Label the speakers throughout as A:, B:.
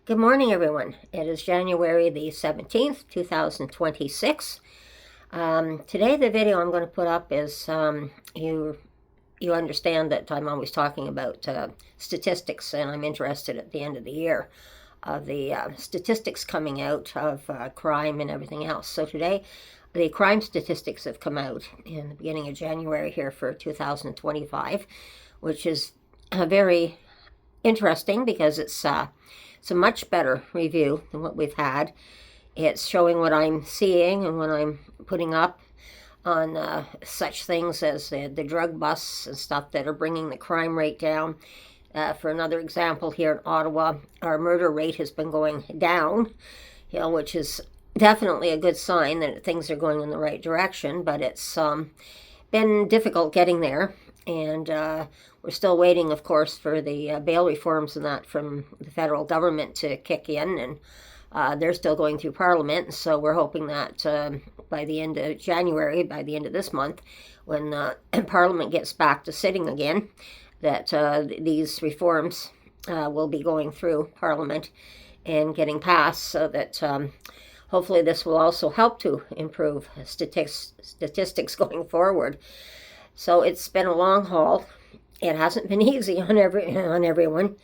A: Good morning, everyone. It is January the 17th, 2026. Today, the video I'm going to put up is you understand that I'm always talking about statistics, and I'm interested at the end of the year of the statistics coming out of crime and everything else. So today, the crime statistics have come out in the beginning of January here for 2025, which is very interesting because it's a much better review than what we've had. It's showing what I'm seeing and what I'm putting up on such things as the drug busts and stuff that are bringing the crime rate down. For another example, here in Ottawa, our murder rate has been going down, which is definitely a good sign that things are going in the right direction, but it's been difficult getting there. And we're still waiting, of course, for the bail reforms and that from the federal government to kick in, and they're still going through Parliament. So we're hoping that by the end of January, by the end of this month, when Parliament gets back to sitting again, that these reforms will be going through Parliament and getting passed, so that hopefully this will also help to improve statistics going forward. So it's been a long haul. It hasn't been easy on everyone.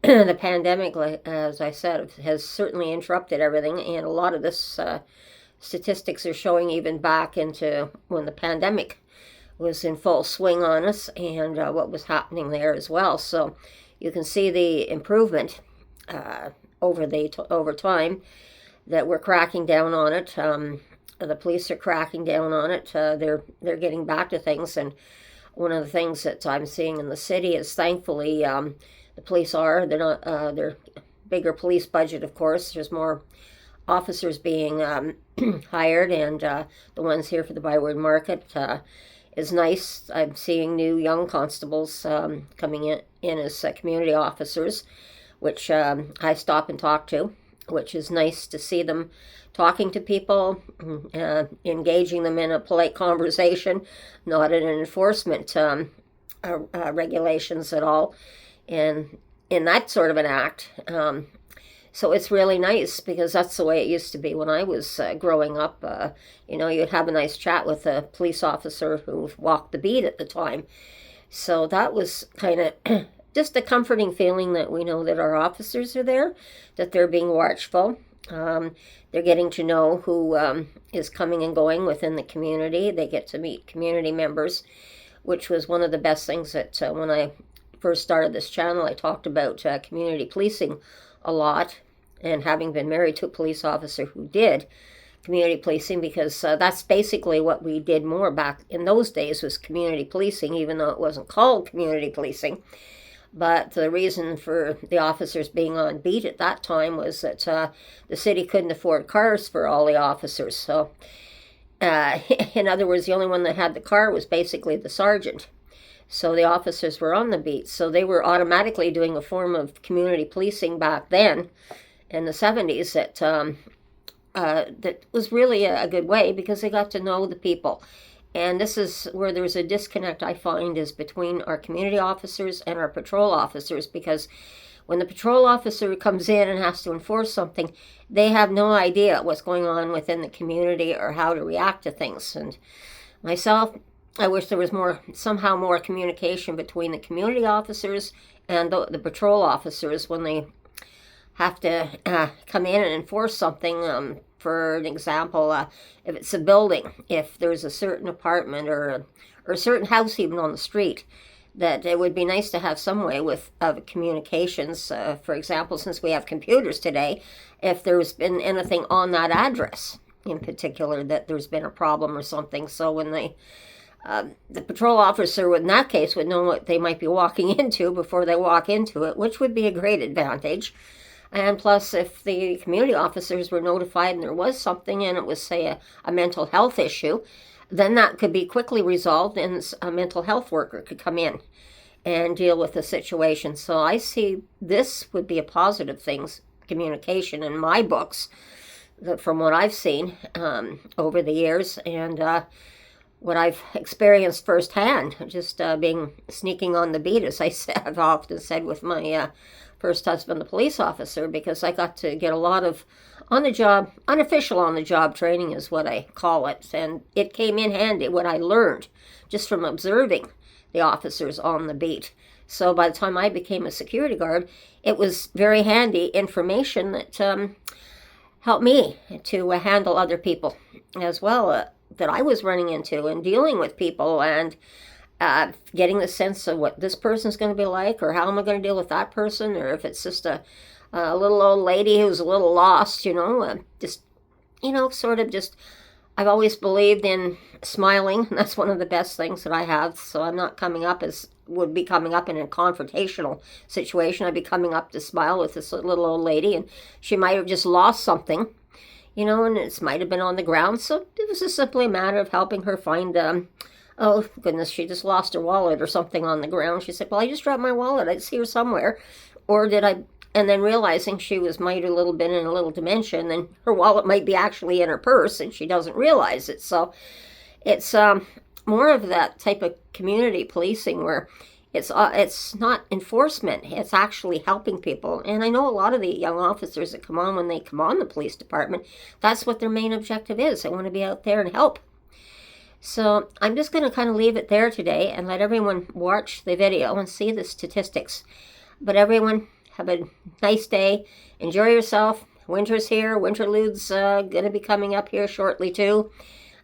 A: The pandemic, as I said, has certainly interrupted everything, and a lot of this statistics are showing even back into when the pandemic was in full swing on us, and what was happening there as well. So you can see the improvement over time, that we're cracking down on it. The police are cracking down on it. They're getting back to things, and one of the things that I'm seeing in the city is, thankfully, the police they're not they're bigger police budget, of course. There's more officers being hired, and the ones here for the Byward Market is nice. I'm seeing new young constables coming in as community officers, which I stop and talk to, which is nice to see them talking to people, engaging them in a polite conversation, not in an enforcement regulations at all, and in that sort of an act. So it's really nice, because that's the way it used to be when I was growing up. You'd have a nice chat with a police officer who walked the beat at the time. So that was kind of just a comforting feeling, that we know that our officers are there, that they're being watchful. They're getting to know who is coming and going within the community. They get to meet community members, which was one of the best things that when I first started this channel, I talked about community policing a lot, and having been married to a police officer who did community policing, because that's basically what we did more back in those days, was community policing, even though it wasn't called community policing. But the reason for the officers being on beat at that time was that the city couldn't afford cars for all the officers. So, in other words, the only one that had the car was basically the sergeant. So the officers were on the beat. So they were automatically doing a form of community policing back then in the 70s that was really a good way, because they got to know the people. And this is where there's a disconnect, I find, is between our community officers and our patrol officers, because when the patrol officer comes in and has to enforce something, they have no idea what's going on within the community or how to react to things. And myself, I wish there was somehow more communication between the community officers and the patrol officers when they have to come in and enforce something. For an example, if it's a building, if there's a certain apartment or a certain house even on the street, that it would be nice to have some way of communications. For example, since we have computers today, if there's been anything on that address in particular, that there's been a problem or something. So when the patrol officer, in that case, would know what they might be walking into before they walk into it, which would be a great advantage. And plus, if the community officers were notified and there was something, and it was, say, a mental health issue, then that could be quickly resolved, and a mental health worker could come in and deal with the situation. So I see this would be a positive thing, communication, in my books, from what I've seen over the years, and what I've experienced firsthand, just sneaking on the beat, as I've often said with my first husband, the police officer, because I got to get a lot of on the job, unofficial on the job training is what I call it. And it came in handy what I learned just from observing the officers on the beat. So by the time I became a security guard, it was very handy information that helped me to handle other people as well that I was running into and dealing with people and getting the sense of what this person's going to be like, or how am I going to deal with that person, or if it's just a little old lady who's a little lost, sort of just, I've always believed in smiling. That's one of the best things that I have. So I'm not would be coming up in a confrontational situation. I'd be coming up to smile with this little old lady, and she might have just lost something, and it might have been on the ground. So it was just simply a matter of helping her find, oh goodness, she just lost her wallet or something on the ground. She said, well, I just dropped my wallet. I'd see her somewhere. Or did I? And then realizing she might a little bit in a little dementia, and then her wallet might be actually in her purse, and she doesn't realize it. So it's more of that type of community policing where it's not enforcement, it's actually helping people. And I know a lot of the young officers that come on when they come on the police department, that's what their main objective is. They want to be out there and help. So I'm just going to kind of leave it there today and let everyone watch the video and see the statistics. But everyone, have a nice day. Enjoy yourself. Winter's here. Winterlude's going to be coming up here shortly too.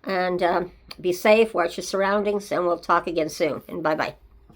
A: And be safe. Watch your surroundings. And we'll talk again soon. And bye-bye.